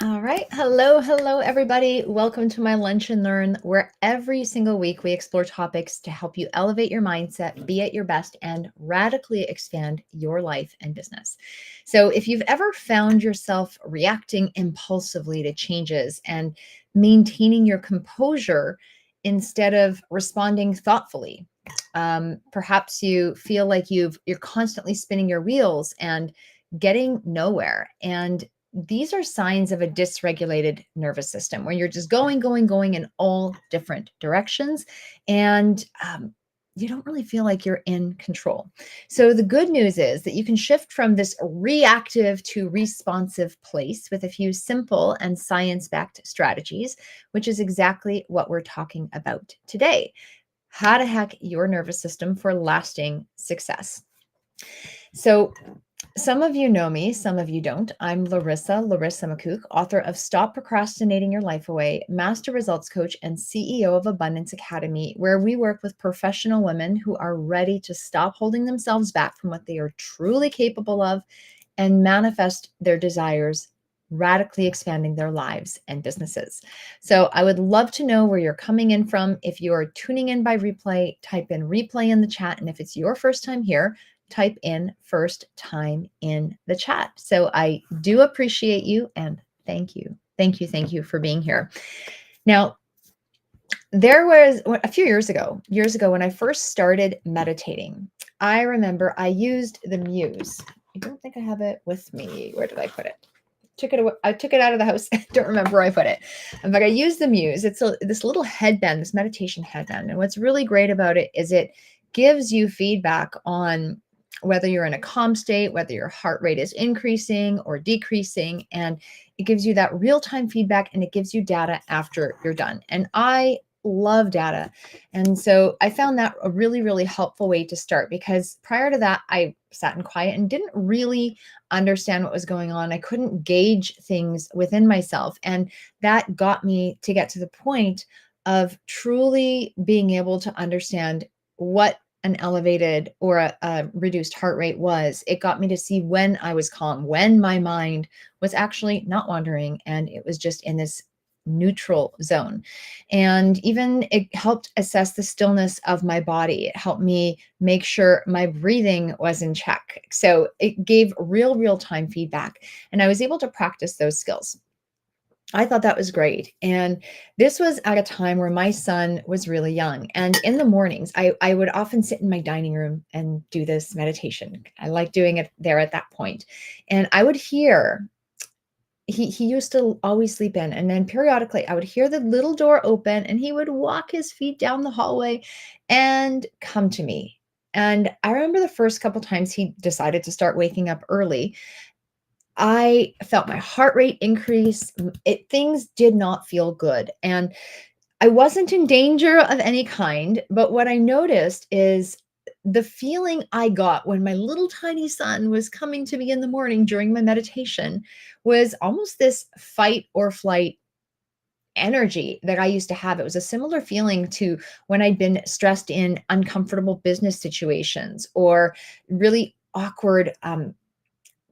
All right. Hello, everybody. Welcome to my Lunch and Learn, where every single week we explore topics to help you elevate your mindset, be at your best, and radically expand your life and business. So, if you've ever found yourself reacting impulsively to changes and maintaining your composure instead of responding thoughtfully, perhaps you feel like you're constantly spinning your wheels and getting nowhere. And these are signs of a dysregulated nervous system where you're just going in all different directions. And you don't really feel like you're in control. So, the good news is that you can shift from this reactive to responsive place with a few simple and science backed strategies, which is exactly what we're talking about today. How to hack your nervous system for lasting success. So, some of you know me, some of you don't. I'm Larissa McCook, author of Stop Procrastinating Your Life Away, master results coach, and CEO of Abundance Academy, where we work with professional women who are ready to stop holding themselves back from what they are truly capable of and manifest their desires, radically expanding their lives and businesses. So I would love to know where you're coming in from. If you are tuning in by replay, type in replay in the chat. And if it's your first time here, type in first time in the chat. So I do appreciate you and thank you. Thank you for being here. Now, there was a few years ago when I first started meditating, I remember I used the Muse. I don't think I have it with me. Where did I put it? I took it out of the house. I don't remember where I put it. But I used the Muse. It's this little headband, this meditation headband. And what's really great about it is it gives you feedback on whether you're in a calm state, whether your heart rate is increasing or decreasing. And it gives you that real-time feedback and it gives you data after you're done. And I love data. And so I found that a really, really helpful way to start because prior to that, I sat in quiet and didn't really understand what was going on. I couldn't gauge things within myself. And that got me to get to the point of truly being able to understand what an elevated or a reduced heart rate was. It got me to see when I was calm, when my mind was actually not wandering and it was just in this neutral zone. And even it helped assess the stillness of my body. It helped me make sure my breathing was in check. So it gave real time feedback. And I was able to practice those skills. I thought that was great. And this was at a time where my son was really young. And in the mornings, I would often sit in my dining room and do this meditation. I like doing it there at that point. And I would hear he used to always sleep in, and then periodically I would hear the little door open and he would walk his feet down the hallway and come to me. And I remember the first couple times he decided to start waking up early, I felt my heart rate increase. Things did not feel good. And I wasn't in danger of any kind, but what I noticed is the feeling I got when my little tiny son was coming to me in the morning during my meditation was almost this fight or flight energy that I used to have. It was a similar feeling to when I'd been stressed in uncomfortable business situations or really awkward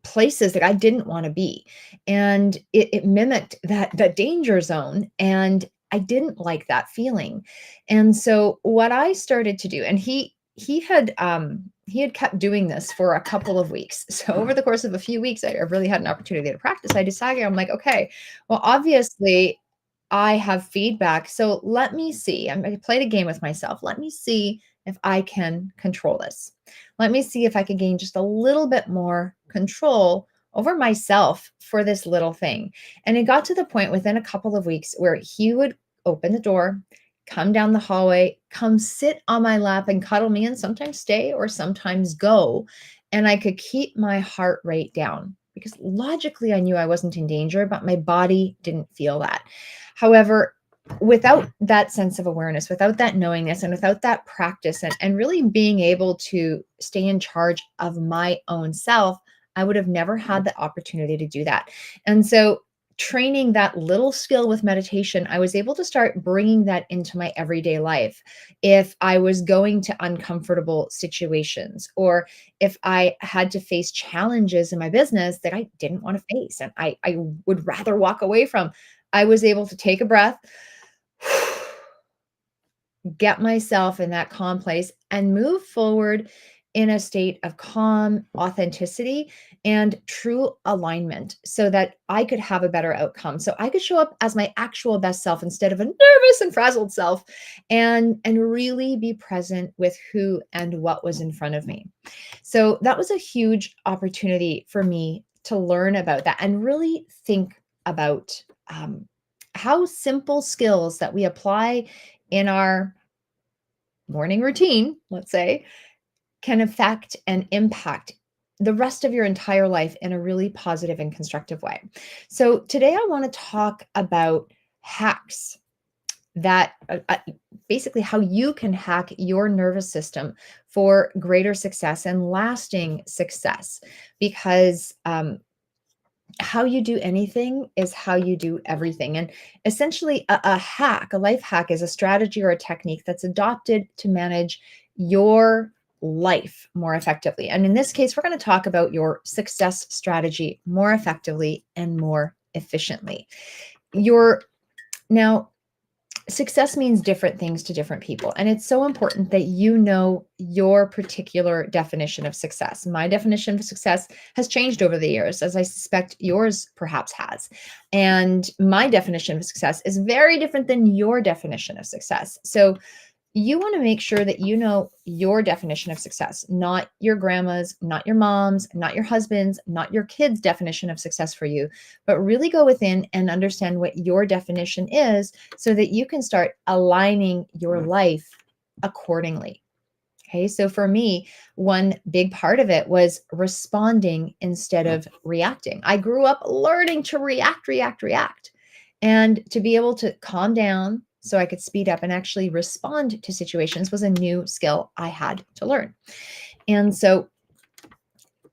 places that I didn't want to be. And it mimicked that danger zone. And I didn't like that feeling. And so what I started to do, and he had kept doing this for a couple of weeks. So over the course of a few weeks, I really had an opportunity to practice. I decided, I'm like, okay, well, obviously I have feedback. So let me see. I played a game with myself. Let me see if I can control this. Let me see if I can gain just a little bit more control over myself for this little thing. And it got to the point within a couple of weeks where he would open the door, come down the hallway, come sit on my lap and cuddle me and sometimes stay or sometimes go. And I could keep my heart rate down because logically I knew I wasn't in danger, but my body didn't feel that. However, without that sense of awareness, without that knowingness, and without that practice, and really being able to stay in charge of my own self, I would have never had the opportunity to do that. And so training that little skill with meditation, I was able to start bringing that into my everyday life. If I was going to uncomfortable situations, or if I had to face challenges in my business that I didn't want to face and I would rather walk away from, I was able to take a breath, get myself in that calm place and move forward in a state of calm authenticity and true alignment so that I could have a better outcome. So I could show up as my actual best self instead of a nervous and frazzled self, and really be present with who and what was in front of me. So that was a huge opportunity for me to learn about that and really think about how simple skills that we apply in our morning routine, let's say, can affect and impact the rest of your entire life in a really positive and constructive way. So, today I want to talk about hacks that basically how you can hack your nervous system for greater success and lasting success. Because how you do anything is how you do everything. And essentially, a hack, a life hack, is a strategy or a technique that's adopted to manage your life more effectively. And in this case, we're going to talk about your success strategy more effectively and more efficiently. Your now, success means different things to different people. And it's so important that you know your particular definition of success. My definition of success has changed over the years, as I suspect yours perhaps has. And my definition of success is very different than your definition of success. So you want to make sure that you know your definition of success, not your grandma's, not your mom's, not your husband's, not your kid's definition of success for you, but really go within and understand what your definition is so that you can start aligning your life accordingly. Okay, so for me, one big part of it was responding instead of reacting. I grew up learning to react. And to be able to calm down so I could speed up and actually respond to situations was a new skill I had to learn. And so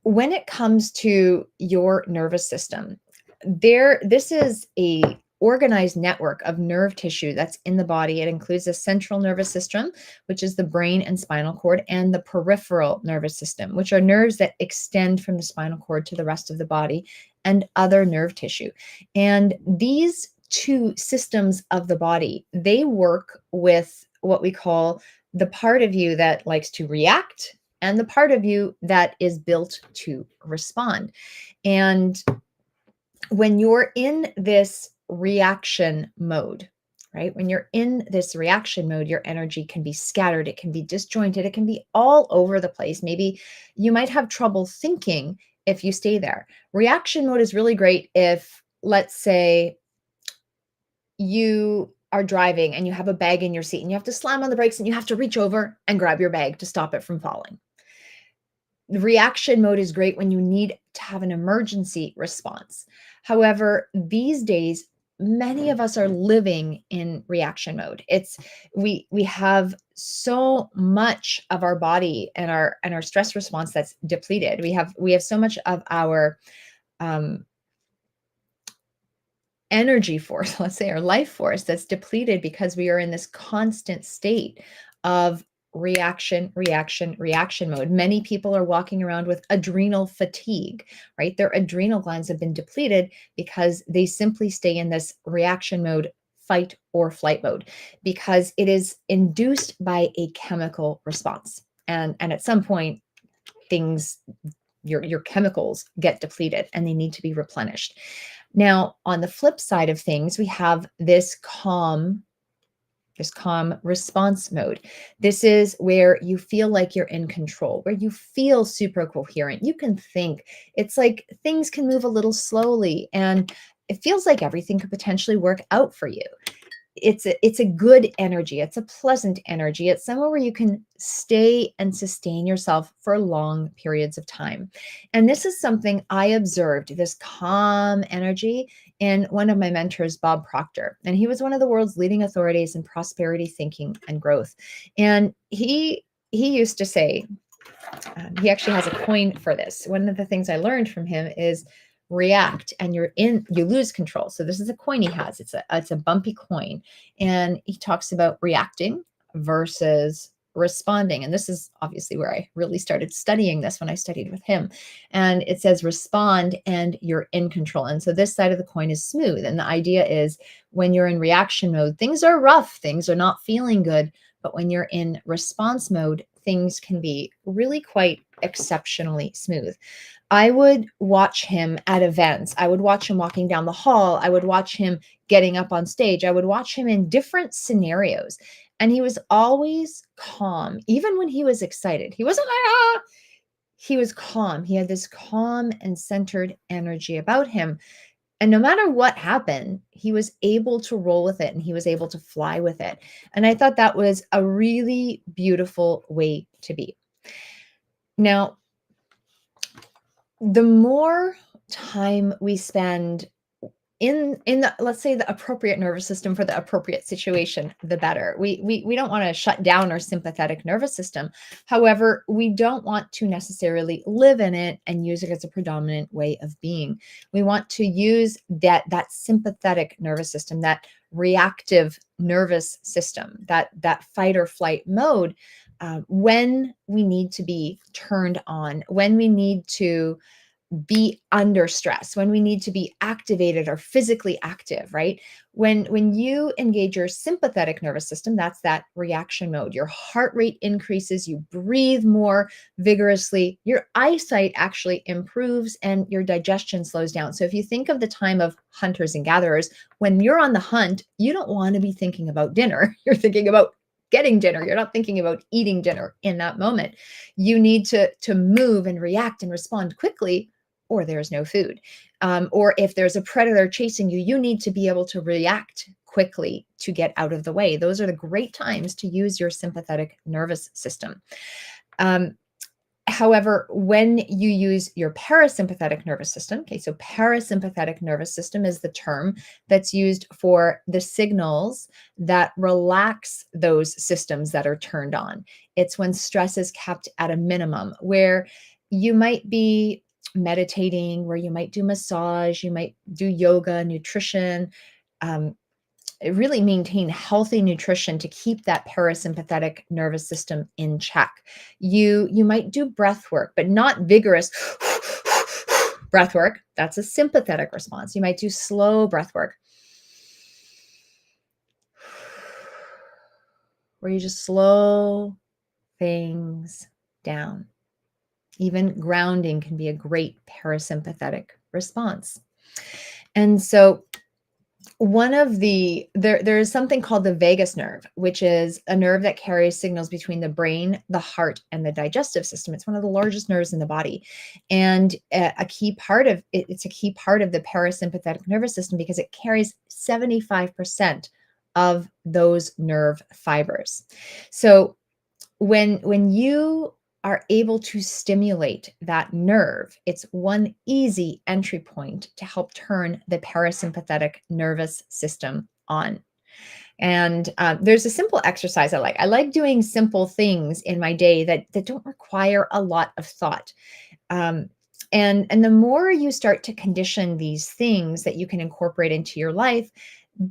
when it comes to your nervous system, this is a organized network of nerve tissue that's in the body. It includes the central nervous system, which is the brain and spinal cord, and the peripheral nervous system, which are nerves that extend from the spinal cord to the rest of the body, and other nerve tissue. And these two systems of the body, they work with what we call the part of you that likes to react and the part of you that is built to respond. And when you're in this reaction mode, right? When you're in this reaction mode, your energy can be scattered, it can be disjointed, it can be all over the place. Maybe you might have trouble thinking if you stay there. Reaction mode is really great if, let's say, you are driving and you have a bag in your seat and you have to slam on the brakes and you have to reach over and grab your bag to stop it from falling. The reaction mode is great when you need to have an emergency response. However, these days, many of us are living in reaction mode. We have so much of our body and our stress response that's depleted. We have so much of our um, energy force, let's say our life force, that's depleted because we are in this constant state of reaction mode. Many people are walking around with adrenal fatigue, right? Their adrenal glands have been depleted because they simply stay in this reaction mode, fight or flight mode, because it is induced by a chemical response. And at some point, things your chemicals get depleted and they need to be replenished. Now, on the flip side of things, we have this calm response mode. This is where you feel like you're in control, where you feel super coherent. You can think. It's like things can move a little slowly and it feels like everything could potentially work out for you. It's a good energy. It's a pleasant energy. It's somewhere where you can stay and sustain yourself for long periods of time. And this is something I observed, this calm energy, in one of my mentors, Bob Proctor. And he was one of the world's leading authorities in prosperity thinking and growth. And he used to say, he actually has a coin for this. One of the things I learned from him is react and you lose control. So this is a coin he has. It's a bumpy coin. And he talks about reacting versus responding. And this is obviously where I really started studying this, when I studied with him. And it says respond and you're in control. And so this side of the coin is smooth. And the idea is, when you're in reaction mode, things are rough, things are not feeling good. But when you're in response mode, things can be really quite exceptionally smooth. I would watch him at events. I would watch him walking down the hall. I would watch him getting up on stage. I would watch him in different scenarios. And he was always calm, even when he was excited. He wasn't like, ah, he was calm. He had this calm and centered energy about him. And no matter what happened, he was able to roll with it and he was able to fly with it. And I thought that was a really beautiful way to be. Now, the more time we spend in the, let's say, the appropriate nervous system for the appropriate situation, the better. We don't want to shut down our sympathetic nervous system. However, we don't want to necessarily live in it and use it as a predominant way of being. We want to use that sympathetic nervous system, that reactive nervous system, that fight or flight mode, when we need to be turned on, when we need to be under stress, when we need to be activated or physically active, right? When you engage your sympathetic nervous system, that's that reaction mode. Your heart rate increases, you breathe more vigorously, your eyesight actually improves, and your digestion slows down. So if you think of the time of hunters and gatherers, when you're on the hunt, you don't want to be thinking about dinner. You're thinking about getting dinner. You're not thinking about eating dinner in that moment. You need to move and react and respond quickly, or there's no food. Or if there's a predator chasing you, you need to be able to react quickly to get out of the way. Those are the great times to use your sympathetic nervous system. However, when you use your parasympathetic nervous system, okay, so parasympathetic nervous system is the term that's used for the signals that relax those systems that are turned on. It's when stress is kept at a minimum, where you might be meditating, where you might do massage, you might do yoga, nutrition, um, really maintain healthy nutrition to keep that parasympathetic nervous system in check. You might do breath work, but not vigorous breath work. That's a sympathetic response. You might do slow breath work, where you just slow things down. Even grounding can be a great parasympathetic response. And so there is something called the vagus nerve, which is a nerve that carries signals between the brain, the heart, and the digestive system. It's one of the largest nerves in the body, and a key part of it, it's a key part of the parasympathetic nervous system because it carries 75% of those nerve fibers. So when you are able to stimulate that nerve, it's one easy entry point to help turn the parasympathetic nervous system on. And there's a simple exercise I like. I like doing simple things in my day that don't require a lot of thought. Um, and the more you start to condition these things that you can incorporate into your life,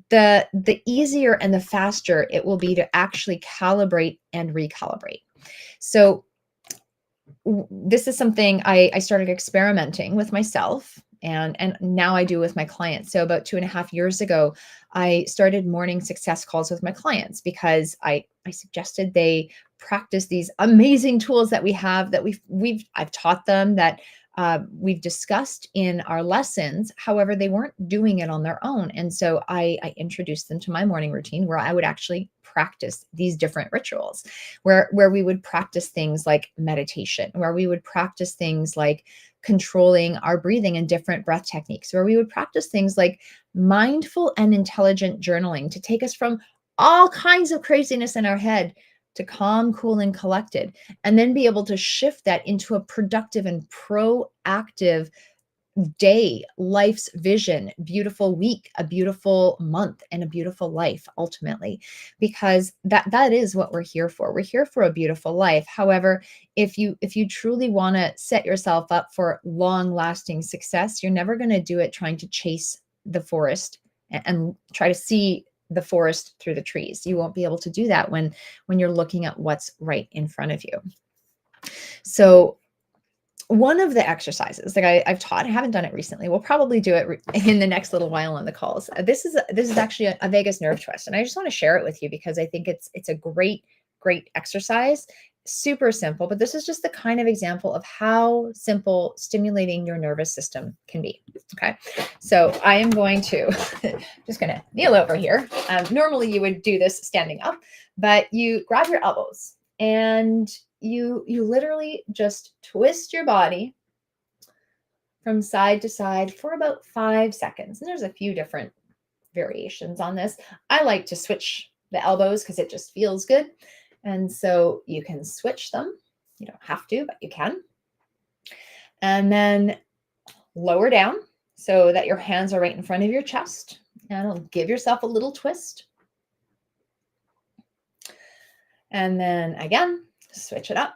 the easier and the faster it will be to actually calibrate and recalibrate. So this is something I started experimenting with myself, and now I do with my clients. So about 2.5 years ago, I started morning success calls with my clients because I suggested they practice these amazing tools that we have, that I've taught them, that we've discussed in our lessons. However, they weren't doing it on their own. And so I introduced them to my morning routine, where I would actually practice these different rituals, where we would practice things like meditation, where we would practice things like controlling our breathing and different breath techniques, where we would practice things like mindful and intelligent journaling to take us from all kinds of craziness in our head to calm, cool, and collected, and then be able to shift that into a productive and proactive day, life's vision, beautiful week, a beautiful month, and a beautiful life ultimately, because that is what we're here for. We're here for a beautiful life. However, if you truly want to set yourself up for long lasting success, you're never going to do it trying to chase the forest and try to see the forest through the trees. You won't be able to do that when you're looking at what's right in front of you. So one of the exercises that I've taught, I haven't done it recently. We'll probably do it in the next little while on the calls. This is actually a vagus nerve twist, and I just want to share it with you because I think it's a great exercise. Super simple, but this is just the kind of example of how simple stimulating your nervous system can be. Okay, so I am going to just going to kneel over here. Normally you would do this standing up, but you grab your elbows and you literally just twist your body from side to side for about 5 seconds. And there's a few different variations on this. I like to switch the elbows because it just feels good. And so you can switch them. You don't have to, but you can. And then lower down so that your hands are right in front of your chest. And give yourself a little twist. And then again, switch it up.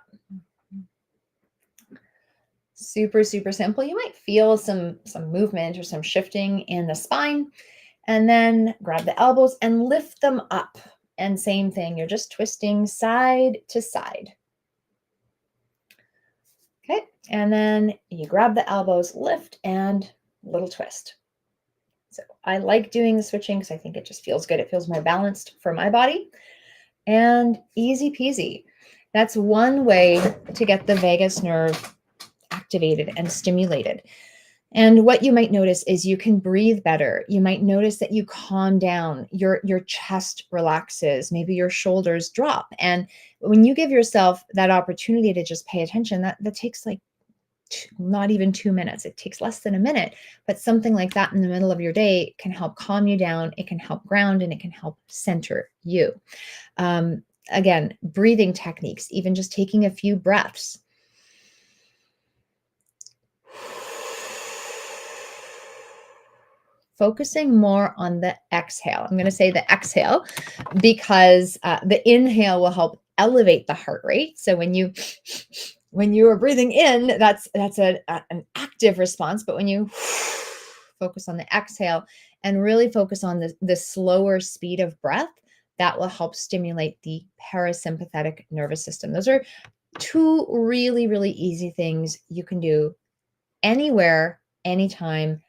Super, super simple. You might feel some movement or some shifting in the spine. And then grab the elbows and lift them up. And same thing, you're just twisting side to side. Okay, and then you grab the elbows, lift, and little twist. So I like doing the switching because I think it just feels good. It feels more balanced for my body. And easy peasy. That's one way to get the vagus nerve activated and stimulated. And what you might notice is you can breathe better. You might notice that you calm down, your chest relaxes, maybe your shoulders drop. And when you give yourself that opportunity to just pay attention, that takes like not even 2 minutes. It takes less than a minute, but something like that in the middle of your day can help calm you down. It can help ground and it can help center you. Again, breathing techniques, even just taking a few breaths. Focusing more on the exhale. I'm going to say the exhale because the inhale will help elevate the heart rate. So when you are breathing in, that's an active response. But when you focus on the exhale and really focus on the slower speed of breath, that will help stimulate the parasympathetic nervous system. Those are two really, really easy things you can do anywhere, anytime,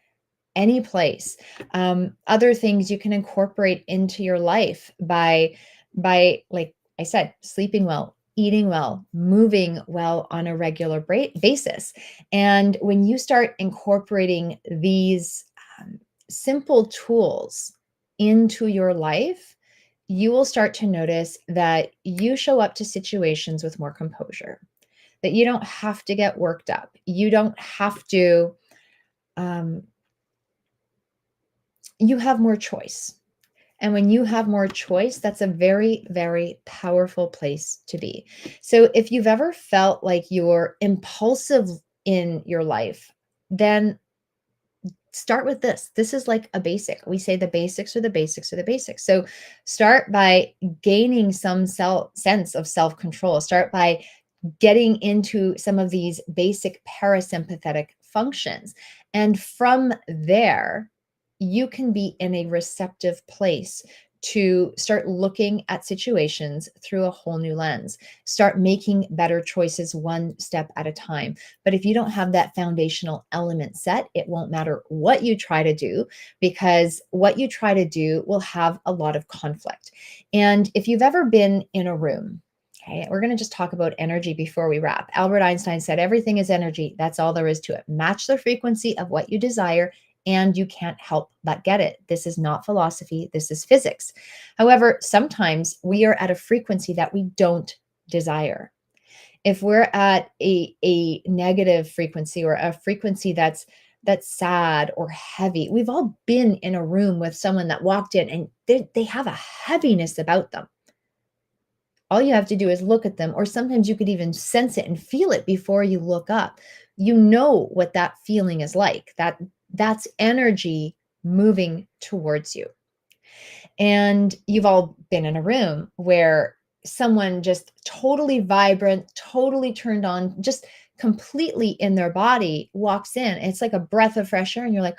any place. Other things you can incorporate into your life by like I said, sleeping well, eating well, moving well on a regular basis. And when you start incorporating these simple tools into your life, you will start to notice that you show up to situations with more composure, that you don't have to get worked up. You don't have to you have more choice. And when you have more choice, that's a very, very powerful place to be. So if you've ever felt like you're impulsive in your life, then start with this. This is like a basic. We say the basics are the basics are the basics. So start by gaining some sense of self-control. Start by getting into some of these basic parasympathetic functions. And from there, you can be in a receptive place to start looking at situations through a whole new lens, start making better choices one step at a time. But if you don't have that foundational element set, it won't matter what you try to do, because what you try to do will have a lot of conflict. And if you've ever been in a room, okay, we're going to just talk about energy before we wrap. Albert Einstein said, everything is energy. That's all there is to it. Match the frequency of what you desire, and you can't help but get it. This is not philosophy. This is physics. However, sometimes we are at a frequency that we don't desire. If we're at a negative frequency, or a frequency that's sad or heavy, we've all been in a room with someone that walked in and they have a heaviness about them. All you have to do is look at them, or sometimes you could even sense it and feel it before you look up. You know what that feeling is like. That's energy moving towards you. And you've all been in a room where someone just totally vibrant, totally turned on, just completely in their body walks in. It's like a breath of fresh air. And you're like,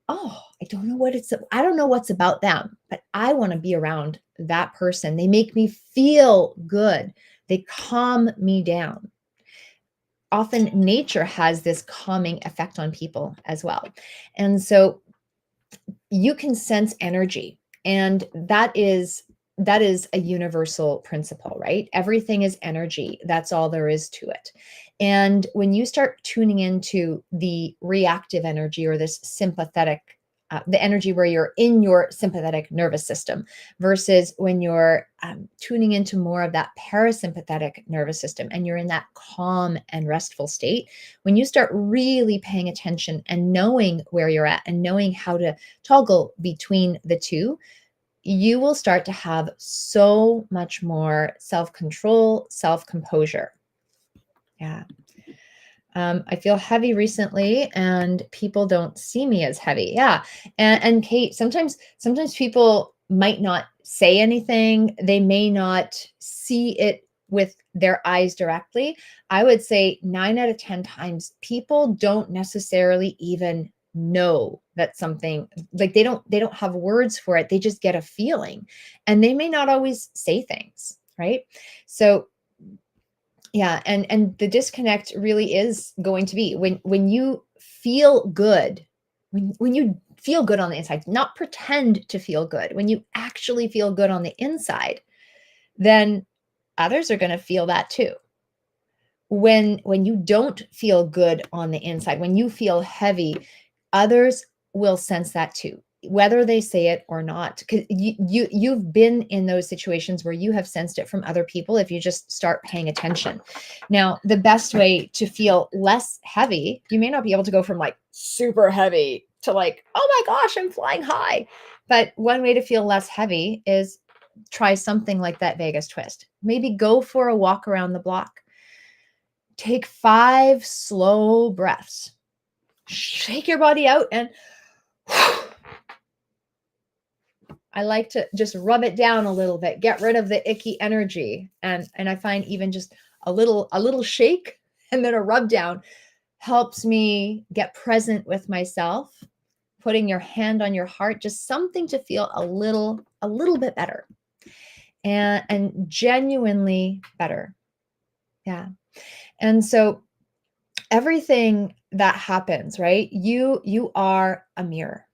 oh, I don't know what's about them, but I want to be around that person. They make me feel good. They calm me down. Often nature has this calming effect on people as well. And so you can sense energy, and that is a universal principle, right? Everything is energy. That's all there is to it. And when you start tuning into the reactive energy, or this sympathetic, the energy where you're in your sympathetic nervous system, versus when you're tuning into more of that parasympathetic nervous system and you're in that calm and restful state, when you start really paying attention and knowing where you're at and knowing how to toggle between the two, you will start to have so much more self-control, self-composure. Yeah. I feel heavy recently and people don't see me as heavy. Yeah. And Kate, sometimes people might not say anything. They may not see it with their eyes directly. I would say 9 out of 10 times people don't necessarily even know that something, like they don't have words for it. They just get a feeling, and they may not always say things, right? So yeah, and the disconnect really is going to be when you feel good, when you feel good on the inside, not pretend to feel good. When you actually feel good on the inside, then others are going to feel that too. When you don't feel good on the inside, when you feel heavy, others will sense that too, whether they say it or not. Because you've been in those situations where you have sensed it from other people if you just start paying attention. Now, the best way to feel less heavy, you may not be able to go from like super heavy to like, oh my gosh, I'm flying high. But one way to feel less heavy is try something like that Vegas twist. Maybe go for a walk around the block. Take 5 slow breaths. Shake your body out and I like to just rub it down a little bit, get rid of the icky energy. And I find even just a little shake and then a rub down helps me get present with myself. Putting your hand on your heart, just something to feel a little bit better, and genuinely better. Yeah. And so everything that happens, right? You are a mirror.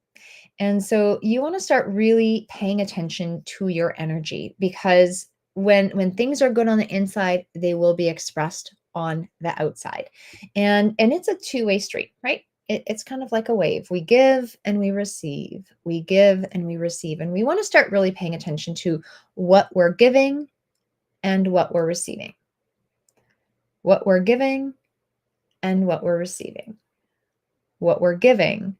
And so you want to start really paying attention to your energy, because when things are good on the inside, they will be expressed on the outside. And it's a two-way street, right? It's kind of like a wave. We give and we receive. We give and we receive. And we want to start really paying attention to what we're giving and what we're receiving. What we're giving and what we're receiving. What we're giving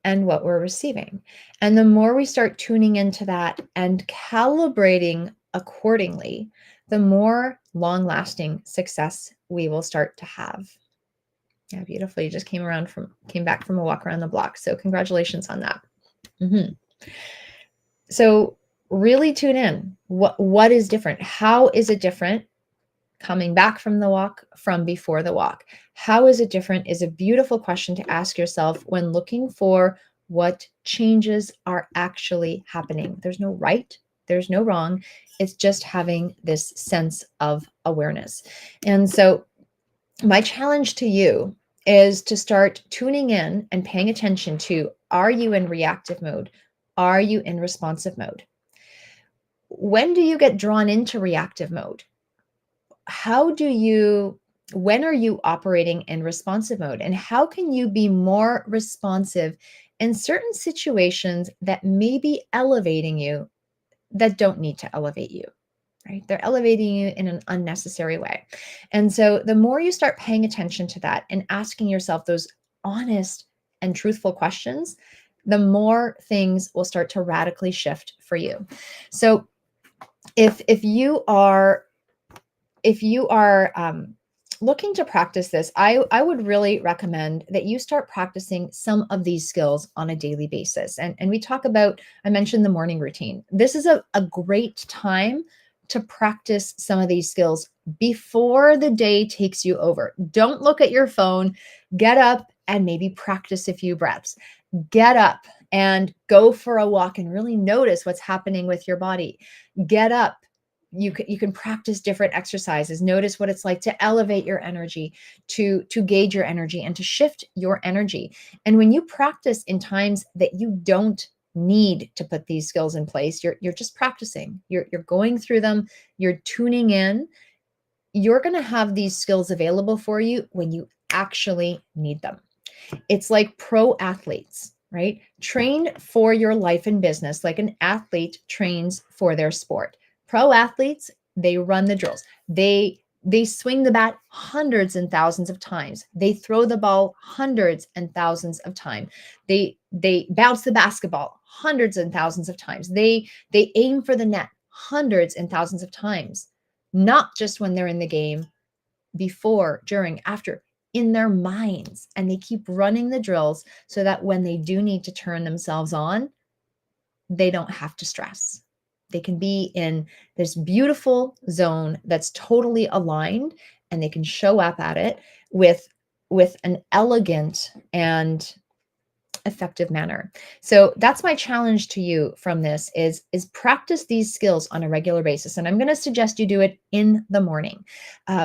and what we're receiving. And the more we start tuning into that and calibrating accordingly, the more long-lasting success we will start to have. Yeah, beautiful. You just came back from a walk around the block. So congratulations on that. Mhm. So really tune in. What is different? How is it different coming back from the walk from before the walk? How is it different is a beautiful question to ask yourself when looking for what changes are actually happening. There's no right, there's no wrong. It's just having this sense of awareness. And so, my challenge to you is to start tuning in and paying attention to, are you in reactive mode? Are you in responsive mode? When do you get drawn into reactive mode? How do you when are you operating in responsive mode, and how can you be more responsive in certain situations that may be elevating you, that don't need to elevate you, right? They're elevating you in an unnecessary way. And so the more you start paying attention to that and asking yourself those honest and truthful questions, the more things will start to radically shift for you. So if you are looking to practice this, I would really recommend that you start practicing some of these skills on a daily basis. And we talk about, I mentioned the morning routine. This is a great time to practice some of these skills before the day takes you over. Don't look at your phone. Get up and maybe practice a few breaths. Get up and go for a walk and really notice what's happening with your body. Get up. You can practice different exercises. Notice what it's like to elevate your energy, to gauge your energy, and to shift your energy. And when you practice in times that you don't need to put these skills in place, you're just practicing. You're going through them. You're tuning in. You're going to have these skills available for you when you actually need them. It's like pro athletes, right? Train for your life and business like an athlete trains for their sport. Pro athletes, they run the drills. They swing the bat hundreds and thousands of times. They throw the ball hundreds and thousands of times. They bounce the basketball hundreds and thousands of times. They aim for the net hundreds and thousands of times. Not just when they're in the game, before, during, after, in their minds. And they keep running the drills so that when they do need to turn themselves on, they don't have to stress. They can be in this beautiful zone that's totally aligned, and they can show up at it with an elegant and effective manner. So that's my challenge to you from this is practice these skills on a regular basis. And I'm going to suggest you do it in the morning.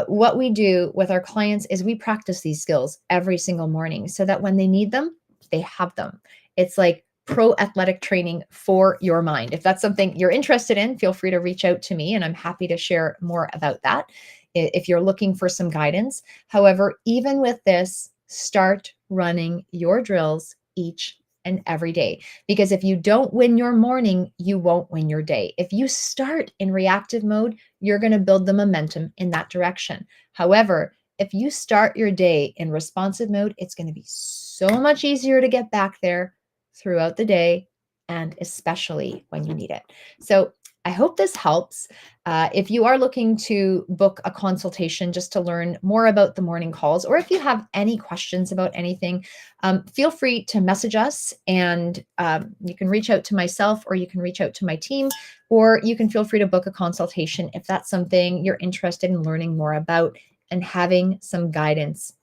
What we do with our clients is we practice these skills every single morning so that when they need them, they have them. It's like pro athletic training for your mind. If that's something you're interested in, feel free to reach out to me and I'm happy to share more about that if you're looking for some guidance. However, even with this, start running your drills each and every day. Because if you don't win your morning, you won't win your day. If you start in reactive mode, you're going to build the momentum in that direction. However, if you start your day in responsive mode, it's going to be so much easier to get back there throughout the day, and especially when you need it. So I hope this helps. If you are looking to book a consultation just to learn more about the morning calls, or if you have any questions about anything, feel free to message us, and you can reach out to myself, or you can reach out to my team, or you can feel free to book a consultation if that's something you're interested in learning more about and having some guidance,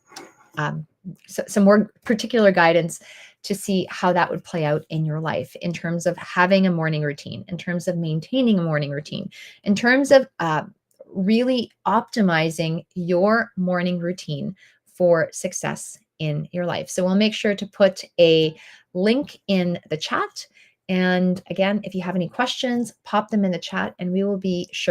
some more particular guidance to see how that would play out in your life in terms of having a morning routine, in terms of maintaining a morning routine, in terms of really optimizing your morning routine for success in your life. So we'll make sure to put a link in the chat. And again, if you have any questions, pop them in the chat and we will be sure